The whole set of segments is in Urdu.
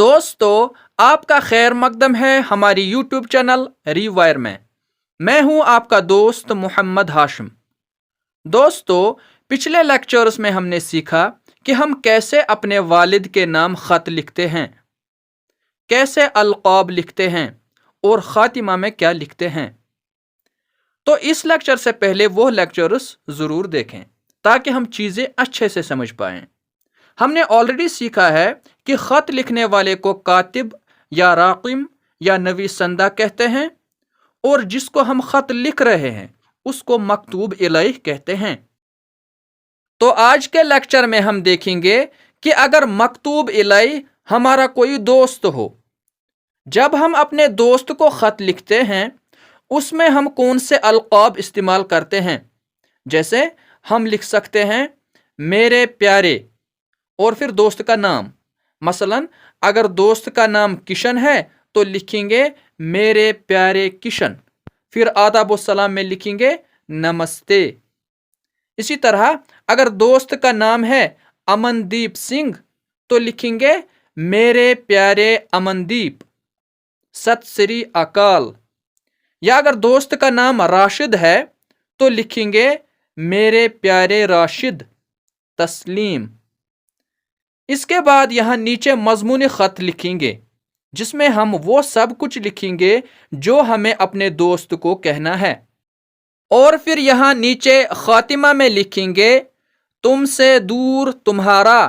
دوستو، آپ کا خیر مقدم ہے ہماری یوٹیوب چینل ری وائر میں ہوں آپ کا دوست محمد ہاشم۔ دوستو، پچھلے لیکچرز میں ہم نے سیکھا کہ ہم کیسے اپنے والد کے نام خط لکھتے ہیں، کیسے القاب لکھتے ہیں اور خاتمہ میں کیا لکھتے ہیں۔ تو اس لیکچر سے پہلے وہ لیکچرز ضرور دیکھیں تاکہ ہم چیزیں اچھے سے سمجھ پائیں۔ ہم نے آلریڈی سیکھا ہے کہ خط لکھنے والے کو کاتب یا راقم یا نویسندہ کہتے ہیں، اور جس کو ہم خط لکھ رہے ہیں اس کو مکتوب الیہ کہتے ہیں۔ تو آج کے لیکچر میں ہم دیکھیں گے کہ اگر مکتوب الیہ ہمارا کوئی دوست ہو، جب ہم اپنے دوست کو خط لکھتے ہیں اس میں ہم کون سے القاب استعمال کرتے ہیں۔ جیسے ہم لکھ سکتے ہیں میرے پیارے اور پھر دوست کا نام۔ مثلا اگر دوست کا نام کشن ہے تو لکھیں گے میرے پیارے کشن، پھر آداب و سلام میں لکھیں گے نمستے۔ اسی طرح اگر دوست کا نام ہے امن دیپ سنگھ تو لکھیں گے میرے پیارے امن دیپ، ست سری اکال۔ یا اگر دوست کا نام راشد ہے تو لکھیں گے میرے پیارے راشد، تسلیم۔ اس کے بعد یہاں نیچے مضمون خط لکھیں گے جس میں ہم وہ سب کچھ لکھیں گے جو ہمیں اپنے دوست کو کہنا ہے، اور پھر یہاں نیچے خاتمہ میں لکھیں گے تم سے دور تمہارا،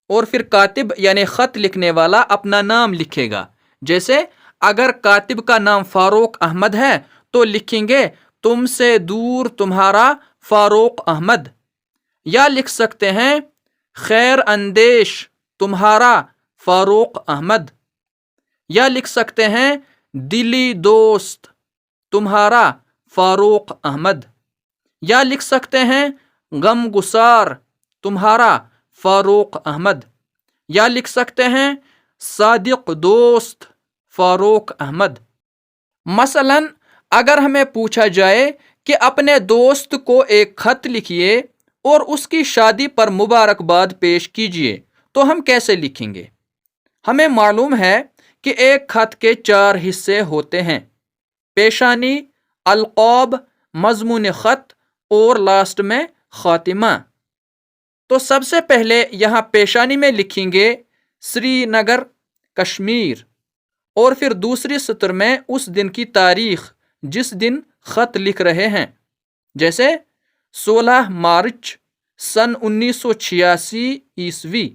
اور پھر کاتب یعنی خط لکھنے والا اپنا نام لکھے گا۔ جیسے اگر کاتب کا نام فاروق احمد ہے تو لکھیں گے تم سے دور تمہارا فاروق احمد، یا لکھ سکتے ہیں خیر اندیش تمہارا فاروق احمد، یا لکھ سکتے ہیں دلی دوست تمہارا فاروق احمد، یا لکھ سکتے ہیں غم گسار تمہارا فاروق احمد، یا لکھ سکتے ہیں صادق دوست فاروق احمد۔ مثلا اگر ہمیں پوچھا جائے کہ اپنے دوست کو ایک خط لکھیے اور اس کی شادی پر مبارکباد پیش کیجیے تو ہم کیسے لکھیں گے؟ ہمیں معلوم ہے کہ ایک خط کے 4 حصے ہوتے ہیں: پیشانی، القاب، مضمون خط اور لاسٹ میں خاتمہ۔ تو سب سے پہلے یہاں پیشانی میں لکھیں گے سری نگر، کشمیر، اور پھر دوسری سطر میں اس دن کی تاریخ جس دن خط لکھ رہے ہیں، جیسے 16 مارچ سن 1986 عیسوی،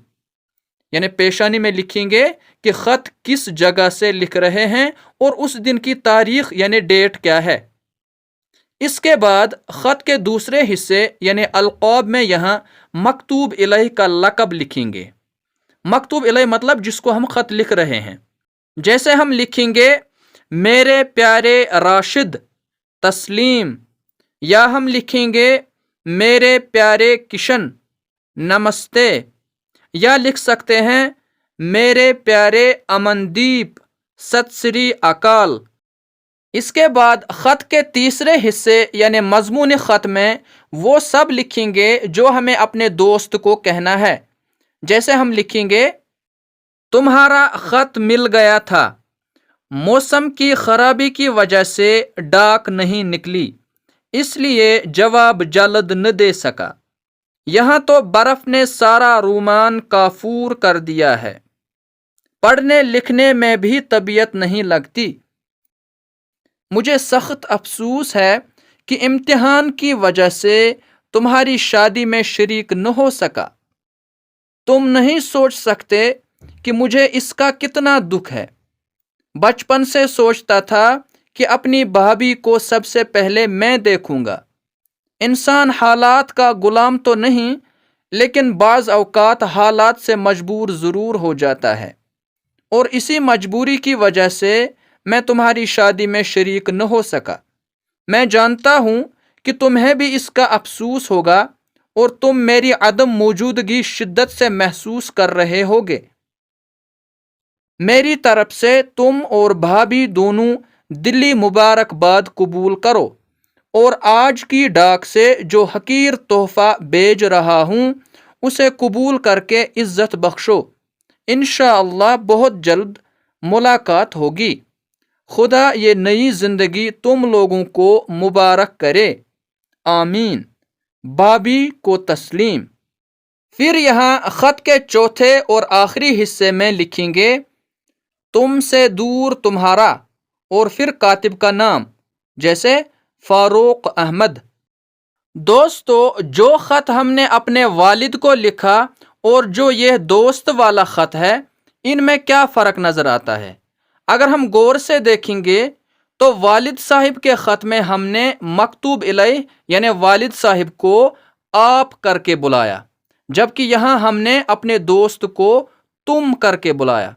یعنی پیشانی میں لکھیں گے کہ خط کس جگہ سے لکھ رہے ہیں اور اس دن کی تاریخ یعنی ڈیٹ کیا ہے۔ اس کے بعد خط کے دوسرے حصے یعنی القاب میں یہاں مکتوب الیہ کا لقب لکھیں گے۔ مکتوب الیہ مطلب جس کو ہم خط لکھ رہے ہیں۔ جیسے ہم لکھیں گے میرے پیارے راشد، تسلیم، یا ہم لکھیں گے میرے پیارے کشن، نمستے، یا لکھ سکتے ہیں میرے پیارے امن دیپ، ست سری اکال۔ اس کے بعد خط کے تیسرے حصے یعنی مضمون خط میں وہ سب لکھیں گے جو ہمیں اپنے دوست کو کہنا ہے۔ جیسے ہم لکھیں گے تمہارا خط مل گیا تھا، موسم کی خرابی کی وجہ سے ڈاک نہیں نکلی، اس لیے جواب جلد نہ دے سکا، یہاں تو برف نے سارا رومان کافور کر دیا ہے، پڑھنے لکھنے میں بھی طبیعت نہیں لگتی، مجھے سخت افسوس ہے کہ امتحان کی وجہ سے تمہاری شادی میں شریک نہ ہو سکا، تم نہیں سوچ سکتے کہ مجھے اس کا کتنا دکھ ہے، بچپن سے سوچتا تھا کہ اپنی بھابھی کو سب سے پہلے میں دیکھوں گا۔ انسان حالات کا غلام تو نہیں، لیکن بعض اوقات حالات سے مجبور ضرور ہو جاتا ہے، اور اسی مجبوری کی وجہ سے میں تمہاری شادی میں شریک نہ ہو سکا۔ میں جانتا ہوں کہ تمہیں بھی اس کا افسوس ہوگا اور تم میری عدم موجودگی شدت سے محسوس کر رہے ہوگے۔ میری طرف سے تم اور بھابھی دونوں دلی مبارکباد قبول کرو، اور آج کی ڈاک سے جو حقیر تحفہ بھیج رہا ہوں اسے قبول کر کے عزت بخشو، انشاءاللہ بہت جلد ملاقات ہوگی۔ خدا یہ نئی زندگی تم لوگوں کو مبارک کرے، آمین۔ بابی کو تسلیم۔ پھر یہاں خط کے چوتھے اور آخری حصے میں لکھیں گے تم سے دور تمہارا، اور پھر کاتب کا نام، جیسے فاروق احمد۔ دوستو، جو خط ہم نے اپنے والد کو لکھا اور جو یہ دوست والا خط ہے، ان میں کیا فرق نظر آتا ہے؟ اگر ہم غور سے دیکھیں گے تو والد صاحب کے خط میں ہم نے مکتوب الیہ یعنی والد صاحب کو آپ کر کے بلایا، جبکہ یہاں ہم نے اپنے دوست کو تم کر کے بلایا۔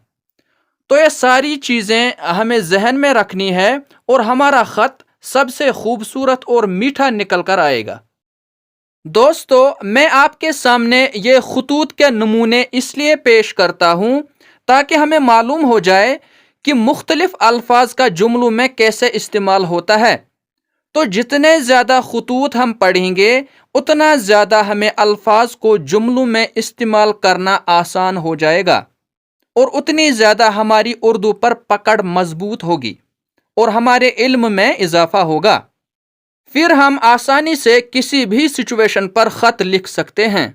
تو یہ ساری چیزیں ہمیں ذہن میں رکھنی ہے اور ہمارا خط سب سے خوبصورت اور میٹھا نکل کر آئے گا۔ دوستو، میں آپ کے سامنے یہ خطوط کے نمونے اس لیے پیش کرتا ہوں تاکہ ہمیں معلوم ہو جائے کہ مختلف الفاظ کا جملوں میں کیسے استعمال ہوتا ہے۔ تو جتنے زیادہ خطوط ہم پڑھیں گے اتنا زیادہ ہمیں الفاظ کو جملوں میں استعمال کرنا آسان ہو جائے گا، اور اتنی زیادہ ہماری اردو پر پکڑ مضبوط ہوگی اور ہمارے علم میں اضافہ ہوگا۔ پھر ہم آسانی سے کسی بھی سچویشن پر خط لکھ سکتے ہیں۔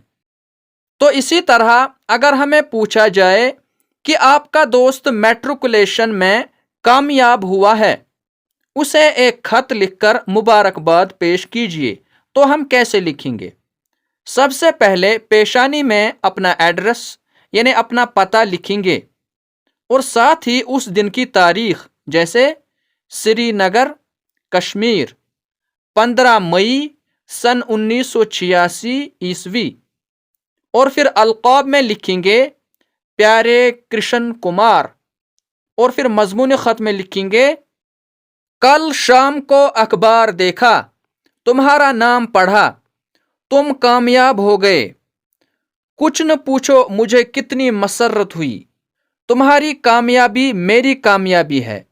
تو اسی طرح اگر ہمیں پوچھا جائے کہ آپ کا دوست میٹرکولیشن میں کامیاب ہوا ہے، اسے ایک خط لکھ کر مبارکباد پیش کیجئے، تو ہم کیسے لکھیں گے؟ سب سے پہلے پیشانی میں اپنا ایڈریس یعنی اپنا پتہ لکھیں گے، اور ساتھ ہی اس دن کی تاریخ، جیسے سری نگر، کشمیر، 15 مئی سن 1986 عیسوی۔ اور پھر القاب میں لکھیں گے پیارے کرشن کمار، اور پھر مضمون خط میں لکھیں گے کل شام کو اخبار دیکھا، تمہارا نام پڑھا، تم کامیاب ہو گئے، کچھ نہ پوچھو مجھے کتنی مسرت ہوئی، تمہاری کامیابی میری کامیابی ہے،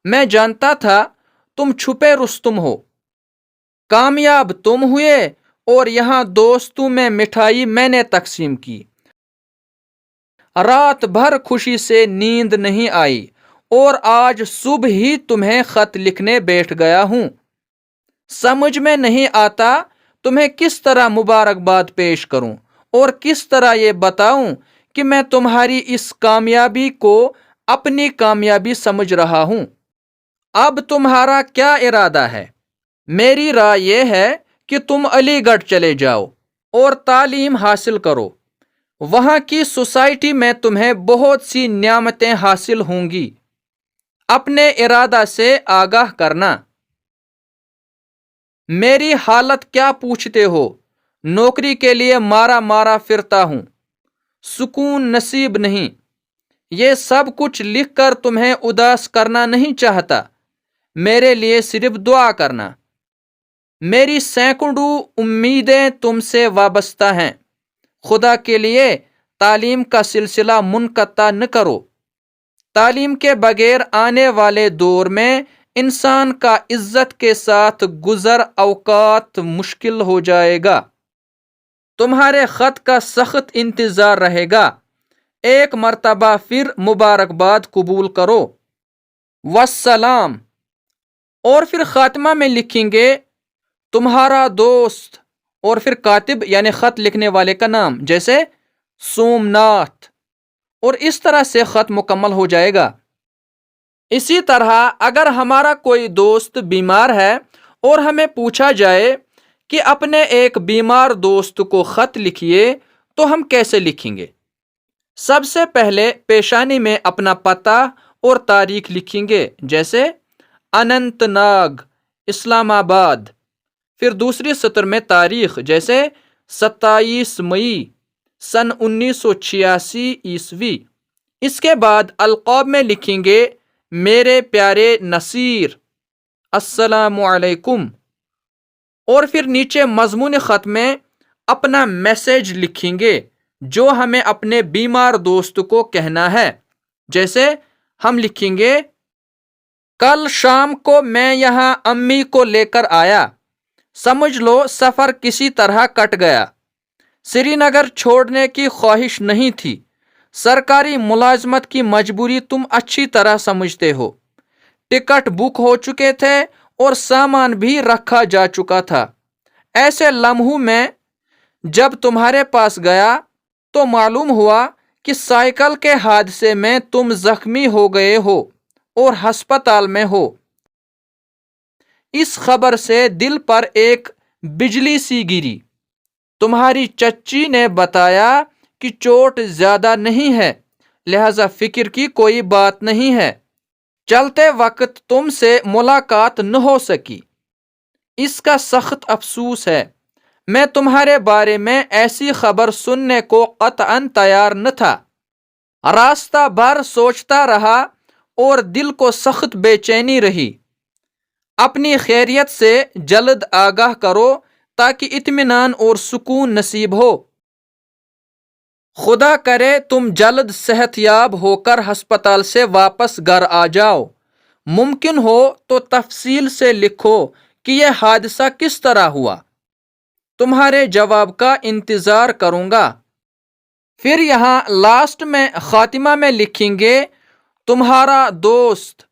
میں جانتا تھا تم چھپے رستم ہو، کامیاب تم ہوئے اور یہاں دوستوں میں مٹھائی میں نے تقسیم کی، رات بھر خوشی سے نیند نہیں آئی اور آج صبح ہی تمہیں خط لکھنے بیٹھ گیا ہوں، سمجھ میں نہیں آتا تمہیں کس طرح مبارکباد پیش کروں اور کس طرح یہ بتاؤں کہ میں تمہاری اس کامیابی کو اپنی کامیابی سمجھ رہا ہوں۔ اب تمہارا کیا ارادہ ہے؟ میری رائے یہ ہے کہ تم علی گڑھ چلے جاؤ اور تعلیم حاصل کرو، وہاں کی سوسائٹی میں تمہیں بہت سی نعمتیں حاصل ہوں گی، اپنے ارادہ سے آگاہ کرنا۔ میری حالت کیا پوچھتے ہو؟ نوکری کے لیے مارا مارا پھرتا ہوں، سکون نصیب نہیں۔ یہ سب کچھ لکھ کر تمہیں اداس کرنا نہیں چاہتا، میرے لیے صرف دعا کرنا۔ میری سینکڑوں امیدیں تم سے وابستہ ہیں، خدا کے لیے تعلیم کا سلسلہ منقطع نہ کرو۔ تعلیم کے بغیر آنے والے دور میں انسان کا عزت کے ساتھ گزر اوقات مشکل ہو جائے گا۔ تمہارے خط کا سخت انتظار رہے گا۔ ایک مرتبہ پھر مبارکباد قبول کرو، والسلام۔ اور پھر خاتمہ میں لکھیں گے تمہارا دوست، اور پھر کاتب یعنی خط لکھنے والے کا نام، جیسے سومناتھ، اور اس طرح سے خط مکمل ہو جائے گا۔ اسی طرح اگر ہمارا کوئی دوست بیمار ہے اور ہمیں پوچھا جائے کہ اپنے ایک بیمار دوست کو خط لکھیے، تو ہم کیسے لکھیں گے؟ سب سے پہلے پیشانی میں اپنا پتہ اور تاریخ لکھیں گے، جیسے اننت ناگ، اسلام آباد۔ پھر دوسری سطر میں تاریخ، جیسے 27 مئی سن 1986 عیسوی۔ اس کے بعد القاب میں لکھیں گے میرے پیارے نصیر، السلام علیکم۔ اور پھر نیچے مضمون خط میں اپنا میسج لکھیں گے جو ہمیں اپنے بیمار دوست کو کہنا ہے، جیسے ہم لکھیں گے کل شام کو میں یہاں امی کو لے کر آیا، سمجھ لو سفر کسی طرح کٹ گیا، سری نگر چھوڑنے کی خواہش نہیں تھی، سرکاری ملازمت کی مجبوری تم اچھی طرح سمجھتے ہو۔ ٹکٹ بک ہو چکے تھے اور سامان بھی رکھا جا چکا تھا۔ ایسے لمحوں میں جب تمہارے پاس گیا تو معلوم ہوا کہ سائیکل کے حادثے میں تم زخمی ہو گئے ہو اور ہسپتال میں ہو۔ اس خبر سے دل پر ایک بجلی سی گری۔ تمہاری چچی نے بتایا کہ چوٹ زیادہ نہیں ہے، لہذا فکر کی کوئی بات نہیں ہے۔ چلتے وقت تم سے ملاقات نہ ہو سکی، اس کا سخت افسوس ہے۔ میں تمہارے بارے میں ایسی خبر سننے کو قطعاً تیار نہ تھا۔ راستہ بھر سوچتا رہا اور دل کو سخت بے چینی رہی۔ اپنی خیریت سے جلد آگاہ کرو تاکہ اطمینان اور سکون نصیب ہو۔ خدا کرے تم جلد صحت یاب ہو کر ہسپتال سے واپس گھر آ جاؤ۔ ممکن ہو تو تفصیل سے لکھو کہ یہ حادثہ کس طرح ہوا۔ تمہارے جواب کا انتظار کروں گا۔ پھر یہاں لاسٹ میں خاتمہ میں لکھیں گے تمہارا دوست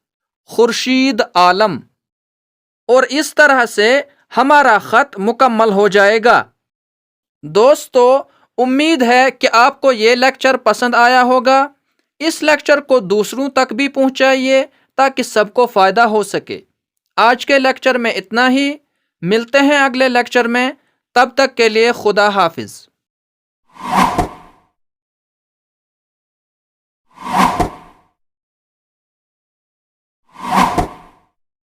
خورشید عالم، اور اس طرح سے ہمارا خط مکمل ہو جائے گا۔ دوستو، امید ہے کہ آپ کو یہ لیکچر پسند آیا ہوگا۔ اس لیکچر کو دوسروں تک بھی پہنچائیے تاکہ سب کو فائدہ ہو سکے۔ آج کے لیکچر میں اتنا ہی، ملتے ہیں اگلے لیکچر میں، تب تک کے لیے خدا حافظ۔